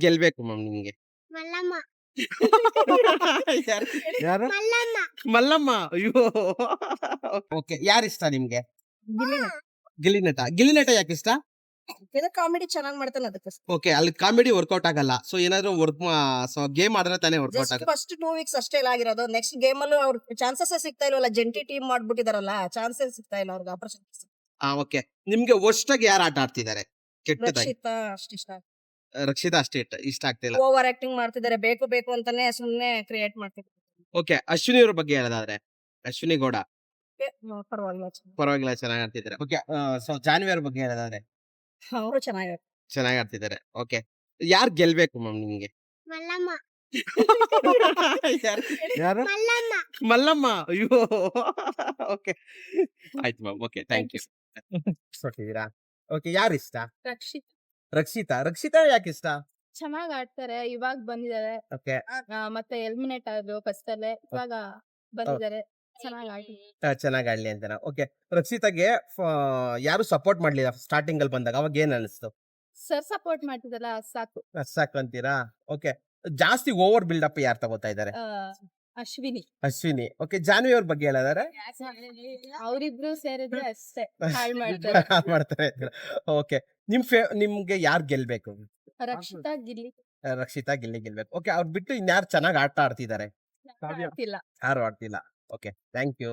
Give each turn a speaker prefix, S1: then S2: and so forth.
S1: ಗೆಲ್ಬೇಕು ಮ್ಯಾಮ್ ನಿಮ್ಗೆ?
S2: ಮಲ್ಲಮ್ಮ
S1: ಯಾರು ಯಾರು
S2: ಮಲ್ಲಮ್ಮ
S1: ಮಲ್ಲಮ್ಮ. ಅಯ್ಯೋ ಓಕೆ, ಯಾರಿಷ್ಟ ನಿಮ್ಗೆ?
S3: ಗಿಲ್ಲಿನ
S1: ಗಿಲ್ಲಿ ನಟ. ಗಿಲ್ಲಿ ನಟ ಯಾಕೆ ಇಷ್ಟ?
S3: ಕಾಮಿಡಿ ಚೆನ್ನಾಗಿ ಮಾಡ್ತಾನೆ ಅದಕ್ಕೆ
S1: ಓಕೆ, ಅಲ್ಲಿ ಕಾಮಿಡಿ ವರ್ಕೌಟ್ ಆಗಲ್ಲ. ಸೊ ಏನಾದ್ರು ವರ್ಕ್ ಗೇಮ್ ಆದ್ರೆ ತಾನೇ ವರ್ಕೌಟ್
S3: ಜಸ್ಟ್
S1: ಆಗ.
S3: ಫಸ್ಟ್ 2 ವೀಕ್ಸ್ ಅಷ್ಟೇ ಇಲ್ಲ ಆಗಿರೋದು. ನೆಕ್ಸ್ಟ್ ಗೇಮ್ ಅಲ್ಲೂ ಅವ್ರ ಚಾನ್ಸಸ್ ಸಿಗ್ತಾ ಇಲ್ವಲ್ಲ. ಜಂಟಿ ಟೀಮ್ ಮಾಡ್ಬಿಟ್ಟಿದಾರಲ್ಲ, ಚಾನ್ಸಸ್ ಸಿಗ್ತಾ ಇಲ್ಲ ಅವ್ರಿಗೆ ಆಪರ್ಚುನಿಟೀಸ್.
S1: ಓಕೆ, ನಿಮ್ಗೆ ವರ್ಷಾಗಿ ಯಾರು ಆಟ ಆಡ್ತಿದ್ದಾರೆ ಕೆಟ್ಟದಾಗಿ?
S3: ರಕ್ಷಿತಾ ಅಷ್ಟಿಷ್ಟ.
S1: ರಕ್ಷಿತಾ ಅಷ್ಟೇ ಇಷ್ಟ ಆಗ್ತಿಲ್ಲ.
S3: ಓವರ್ ಆಕ್ಟಿಂಗ್ ಮಾಡ್ತಿದ್ದಾರೆ, ಬೇಕು ಬೇಕು ಅಂತಾನೆ ಸುಮ್ನೆ ಕ್ರಿಯೇಟ್ ಮಾಡ್ತಿದ್ದಾರೆ.
S1: ಓಕೆ, ಅಶ್ವಿನಿ ಅವ್ರ ಬಗ್ಗೆ ಹೇಳೋದಾದ್ರೆ, ಅಶ್ವಿನಿ ಗೌಡ
S3: ಪರವಾಗಿಲ್ಲ,
S1: ಪರವಾಗಿಲ್ಲ, ಚೆನ್ನಾಗಿ ಆಡ್ತಿದ್ದಾರೆ. ಓಕೆ, ಸೊ ಜಾನ್ವಿ ಅವ್ರ ಬಗ್ಗೆ ಹೇಳೋದಾದ್ರೆ
S3: ಅವರು ಚೆನ್ನಾಗಿ
S1: ಚೆನ್ನಾಗಿ ಆಡ್ತಿದ್ದಾರೆ. ಓಕೆ, ಯಾರು ಗೆಲ್ಬೇಕು ಮ್ಯಾಮ್ ನಿಮ್ಗೆ?
S2: ಮಲ್ಲಮ್ಮ
S1: ಯಾರು
S2: ಮಲ್ಲಮ್ಮ
S1: ಮಲ್ಲಮ್ಮ. ಅಯ್ಯೋ ಓಕೆ, ಆಯ್ತು ಮ್ಯಾಮ್. Okay, thank you. ಕೊಟ್ಟಿದ್ದೀರಾ? ಓಕೆ, ಯಾರು ಇಷ್ಟ? ರಕ್ಷಿತಾ ಯಾಕೆ ಇಷ್ಟ?
S4: ಚೆನ್ನಾಗ್ ಆಡ್ತಾರೆ. ಇವಾಗ ಬಂದಿದ್ದಾರೆ.
S1: ಓಕೆ,
S4: ಮತ್ತೆ ಎಲಿಮಿನೇಟ್ ಆದ್ರು ಫಸ್ಟ್ ಅಲ್ಲೇ. ಇವಾಗ ಬಂದಿದ್ದಾರೆ. ಚೆನ್ನಾಗ್ ಆಡಿ.
S1: ಚೆನ್ನಾಗಿ ಆಡ್ಲಿ ಅಂತಾನ. ಓಕೆ, ರಕ್ಷಿತಾಗೆ ಯಾರು ಸಪೋರ್ಟ್ ಮಾಡ್ಲಿಲ್ಲ ಸ್ಟಾರ್ಟಿಂಗ್ ಅಲ್ಲಿ ಬಂದಾಗ, ಅವಾಗ ಏನ್ ಅನಿಸ್ತು?
S4: ಸರ್ ಸಪೋರ್ಟ್ ಮಾಡ್ತಿದ್ದಲ್ಲ ಸಾಕು.
S1: ಸಾಕು ಅಂತೀರಾ? ಓಕೆ, ಜಾಸ್ತಿ ಓವರ್ ಬಿಲ್ಡಪ್ ಯಾರು ತಗೋತಾ ಇದ್ದಾರೆ?
S4: ಅಶ್ವಿನಿ.
S1: ಅಶ್ವಿನಿ. ಓಕೆ, ಜಾನ್ವಿ ಅವ್ರ ಬಗ್ಗೆ ಹೇಳೋದಾದ್ರೆ
S4: ಅವ್ರಿಬ್ರು ಸೇರಿದ್ರೆ ಅಷ್ಟೇ ಹಾಳ್ ಮಾಡ್ತಾರೆ.
S1: ಮಾಡ್ತಾರೆ. ಓಕೆ, ನಿಮ್ಗೆ ಯಾರು ಗೆಲ್ಬೇಕು?
S4: ರಕ್ಷಿತಾ ಗಿಲ್ಲಿ
S1: ರಕ್ಷಿತಾ ಗೆಲ್ಬೇಕು. ಓಕೆ, ಅವ್ರು ಬಿಟ್ಟು ಇನ್ಯಾರು ಚೆನ್ನಾಗಿ ಆಟ ಆಡ್ತಿದ್ದಾರೆ?
S4: ಗೊತ್ತಿಲ್ಲ.
S1: ಯಾರು ಆಡ್ತಿಲ್ಲ. Okay, thank you.